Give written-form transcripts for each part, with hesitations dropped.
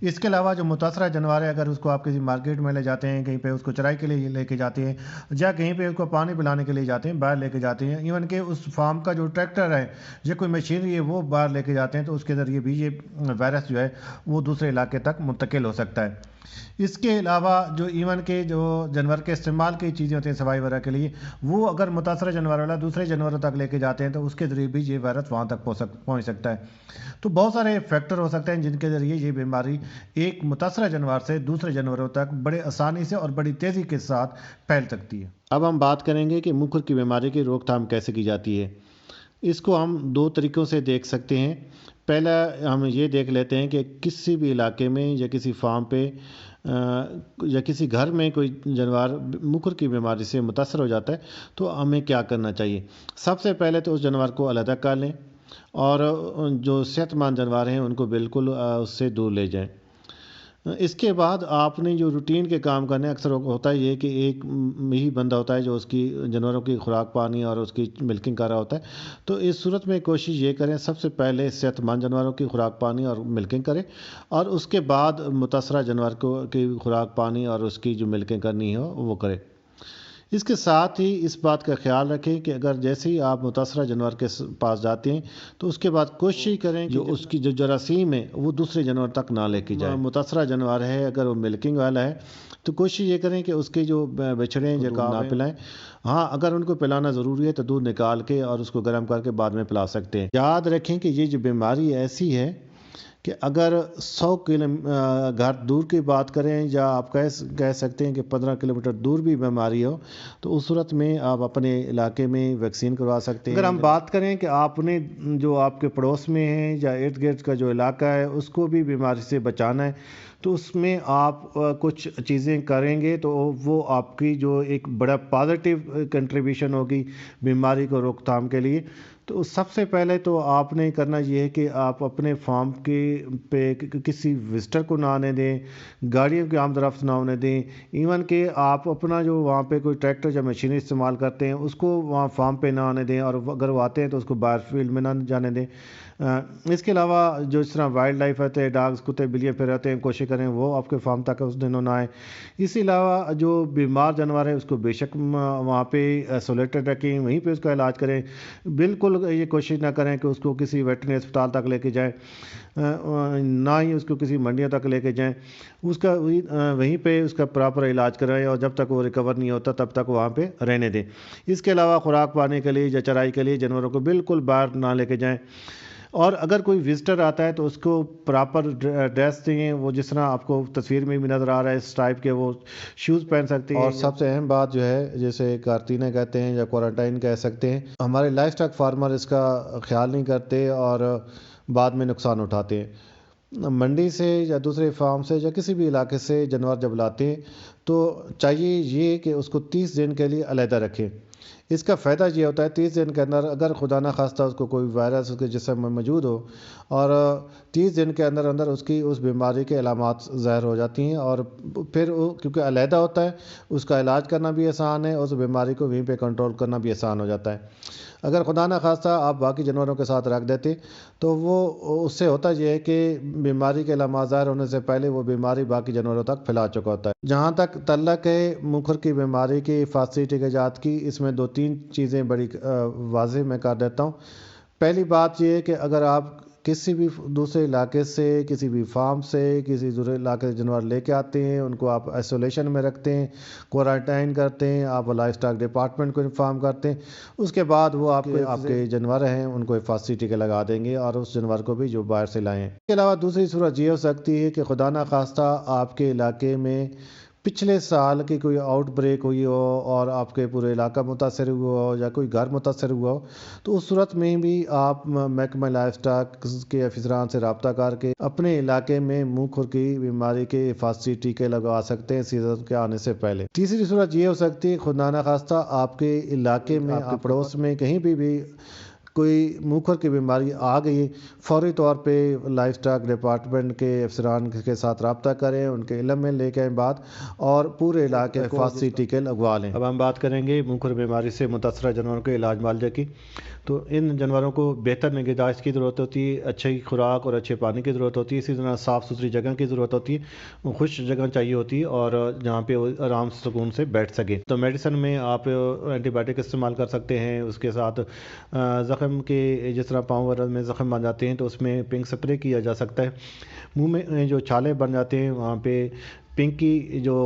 اس کے علاوہ جو متاثرہ جانور ہے، اگر اس کو آپ کسی مارکیٹ میں لے جاتے ہیں، کہیں پہ اس کو چرائی کے لیے لے کے جاتے ہیں، یا کہیں پہ اس کو پانی پلانے کے لیے جاتے ہیں، باہر لے کے جاتے ہیں، ایون کہ اس فارم کا جو ٹریکٹر ہے یا کوئی مشینری ہے وہ باہر لے کے جاتے ہیں، تو اس کے ذریعے بھی یہ وائرس جو ہے وہ دوسرے علاقے تک منتقل ہو سکتا ہے۔ اس کے علاوہ جو ایون کے جو جانور کے استعمال کی چیزیں ہوتی ہیں صفائی وغیرہ کے لیے، وہ اگر متاثرہ جانور والا دوسرے جانوروں تک لے کے جاتے ہیں تو اس کے ذریعے بھی یہ وائرس وہاں تک پہنچ سکتا ہے۔ تو بہت سارے فیکٹر ہو سکتے ہیں جن کے ذریعے یہ بیماری ایک متاثرہ جانور سے دوسرے جانوروں تک بڑے آسانی سے اور بڑی تیزی کے ساتھ پھیل سکتی ہے۔ اب ہم بات کریں گے کہ منہ کھر کی بیماری کی روک تھام کیسے کی جاتی ہے۔ اس کو ہم دو طریقوں سے دیکھ سکتے ہیں۔ پہلا ہم یہ دیکھ لیتے ہیں کہ کسی بھی علاقے میں یا کسی فارم پہ یا کسی گھر میں کوئی جانور منہ کھر کی بیماری سے متاثر ہو جاتا ہے تو ہمیں کیا کرنا چاہیے۔ سب سے پہلے تو اس جانور کو علیحدہ کر لیں اور جو صحت مند جانور ہیں ان کو بالکل اس سے دور لے جائیں۔ اس کے بعد آپ نے جو روٹین کے کام کرنے اکثر ہوتا ہے یہ کہ ایک ہی بندہ ہوتا ہے جو اس کی جانوروں کی خوراک پانی اور اس کی ملکنگ کر رہا ہوتا ہے، تو اس صورت میں کوشش یہ کریں سب سے پہلے صحت مند جانوروں کی خوراک پانی اور ملکنگ کریں، اور اس کے بعد متاثرہ جانور کی خوراک پانی اور اس کی جو ملکنگ کرنی ہو وہ کریں۔ اس کے ساتھ ہی اس بات کا خیال رکھیں کہ اگر جیسے ہی آپ متاثرہ جانور کے پاس جاتے ہیں تو اس کے بعد کوشش کریں جو اس کی جو جراثیم ہے وہ دوسرے جانور تک نہ لے کے جائیں۔ متاثرہ جانور ہے اگر وہ ملکنگ والا ہے تو کوشش یہ کریں کہ اس کے جو بچڑے ہیں جو نہ پلائیں۔ ہاں، اگر ان کو پلانا ضروری ہے تو دودھ نکال کے اور اس کو گرم کر کے بعد میں پلا سکتے ہیں۔ یاد رکھیں کہ یہ جو بیماری ایسی ہے کہ اگر 100 گھر دور کی بات کریں یا آپ کہہ سکتے ہیں کہ 15 کلومیٹر دور بھی بیماری ہو تو اس صورت میں آپ اپنے علاقے میں ویکسین کروا سکتے ہیں۔ اگر ہم بات کریں کہ آپ نے جو آپ کے پڑوس میں ہیں یا ارد گرد کا جو علاقہ ہے اس کو بھی بیماری سے بچانا ہے تو اس میں آپ کچھ چیزیں کریں گے تو وہ آپ کی جو ایک بڑا پازیٹیو کنٹریبیوشن ہوگی بیماری کو روک تھام کے لیے۔ تو سب سے پہلے تو آپ نے کرنا یہ ہے کہ آپ اپنے فارم پہ کسی وزٹر کو نہ آنے دیں، گاڑیوں کی آمد و رفت نہ ہونے دیں، ایون کہ آپ اپنا جو وہاں پہ کوئی ٹریکٹر یا مشینری استعمال کرتے ہیں اس کو وہاں فارم پہ نہ آنے دیں، اور اگر وہ آتے ہیں تو اس کو باہر فیلڈ میں نہ جانے دیں۔ اس کے علاوہ جو اس طرح وائلڈ لائف ہوتے ہیں، ڈاگز کتے بلیاں پھر رہتے ہیں، کوشش کریں وہ آپ کے فارم تک اس دنوں نہ آئیں۔ اس کے علاوہ جو بیمار جانور ہے اس کو بے شک وہاں پہ آئسولیٹڈ رکھیں، وہیں پہ اس کا علاج کریں۔ بالکل یہ کوشش نہ کریں کہ اس کو کسی ویٹرنری اسپتال تک لے کے جائیں، نہ ہی اس کو کسی منڈیوں تک لے کے جائیں۔ اس کا وہیں پہ اس کا پراپر علاج کرائیں اور جب تک وہ ریکور نہیں ہوتا تب تک وہاں پہ رہنے دیں۔ اس کے علاوہ خوراک پانے کے لیے یا چرائی کے لیے جانوروں کو بالکل باہر نہ لے کے جائیں، اور اگر کوئی وزٹر آتا ہے تو اس کو پراپر ڈریس دیں، وہ جس طرح آپ کو تصویر میں بھی نظر آ رہا ہے اس ٹائپ کے وہ شوز پہن سکتے ہیں۔ اور سب سے اہم بات جو ہے جیسے کارتینہ کہتے ہیں یا کوارنٹائن کہہ سکتے ہیں، ہمارے لائف اسٹاک فارمر اس کا خیال نہیں کرتے اور بعد میں نقصان اٹھاتے ہیں۔ منڈی سے یا دوسرے فارم سے یا کسی بھی علاقے سے جانور جب لاتے ہیں تو چاہیے یہ کہ اس کو 30 دن کے لیے علیحدہ رکھیں۔ اس کا فائدہ یہ ہوتا ہے 30 دن کے اندر اگر خدا نہ خواستہ اس کو کوئی وائرس اس کے جسم میں موجود ہو اور 30 دن کے اندر اس کی اس بیماری کے علامات ظاہر ہو جاتی ہیں، اور پھر کیونکہ علیحدہ ہوتا ہے اس کا علاج کرنا بھی آسان ہے، اس بیماری کو وہیں پہ کنٹرول کرنا بھی آسان ہو جاتا ہے۔ اگر خدا نہ خواستہ آپ باقی جانوروں کے ساتھ رکھ دیتے تو وہ اس سے ہوتا یہ ہے کہ بیماری کے علامات ظاہر ہونے سے پہلے وہ بیماری باقی جانوروں تک پھیلا چکا ہوتا ہے۔ جہاں تک تعلق ہے منہ کھر کی بیماری کی حفاظتی ٹیکہ کی، اس میں 2-3 چیزیں بڑی واضح میں کر دیتا ہوں۔ پہلی بات یہ ہے کہ اگر آپ کسی بھی دوسرے علاقے سے، کسی بھی فارم سے کسی دوسرے علاقے سے جانور لے کے آتے ہیں، ان کو آپ آئسولیشن میں رکھتے ہیں، کوارنٹائن کرتے ہیں، آپ لائف اسٹاک ڈپارٹمنٹ کو انفارم کرتے ہیں، اس کے بعد وہ آپ کے جانور ہیں ان کو حفاظتی ٹیکے لگا دیں گے، اور اس جانور کو بھی جو باہر سے لائیں۔ اس کے علاوہ دوسری صورت یہ ہو سکتی ہے کہ خدا نہ خواستہ آپ کے علاقے میں پچھلے سال کی کوئی آؤٹ بریک ہوئی ہو اور آپ کے پورے علاقہ متاثر ہوا ہو یا کوئی گھر متاثر ہوا ہو، تو اس صورت میں بھی آپ محکمہ لائف اسٹاک کے افسران سے رابطہ کر کے اپنے علاقے میں منہ کھر کی بیماری کے حفاظتی ٹیکے لگوا سکتے ہیں سیزن کے آنے سے پہلے۔ تیسری صورت یہ ہو سکتی ہے خدا نہ خواستہ آپ کے علاقے میں، آپ کے پڑوس میں کہیں بھی کوئی منہ کھر کی بیماری آ گئی، فوری طور پہ لائف اسٹاک ڈپارٹمنٹ کے افسران کے ساتھ رابطہ کریں، ان کے علم میں لے کے بعد اور پورے علاقے حفاظتی ٹیکے لگوا لیں۔ اب ہم بات کریں گے منہ کھر بیماری سے متاثرہ جانوروں کے علاج معالجے کی۔ تو ان جانوروں کو بہتر نگہداشت کی ضرورت ہوتی ہے، اچھی خوراک اور اچھے پانی کی ضرورت ہوتی ہے، اسی طرح صاف ستھری جگہ کی ضرورت ہوتی ہے، خشک جگہ چاہیے ہوتی ہے اور جہاں پہ وہ آرام سکون سے بیٹھ سکے۔ تو میڈیسن میں آپ اینٹی بائیوٹک استعمال کر سکتے ہیں، اس کے ساتھ زخم کے جس طرح پاؤں وغیرہ میں زخم بن جاتے ہیں تو اس میں پنک سپرے کیا جا سکتا ہے۔ منہ میں جو چھالے بن جاتے ہیں وہاں پہ پنک کی جو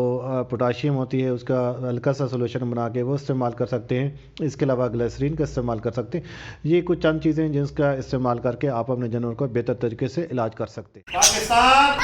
پوٹاشیم ہوتی ہے اس کا ہلکا سا سولوشن بنا کے وہ استعمال کر سکتے ہیں۔ اس کے علاوہ گلیسرین کا استعمال کر سکتے ہیں۔ یہ کچھ چند چیزیں ہیں جس کا استعمال کر کے آپ اپنے جانور کو بہتر طریقے سے علاج کر سکتے ہیں۔ پاکستان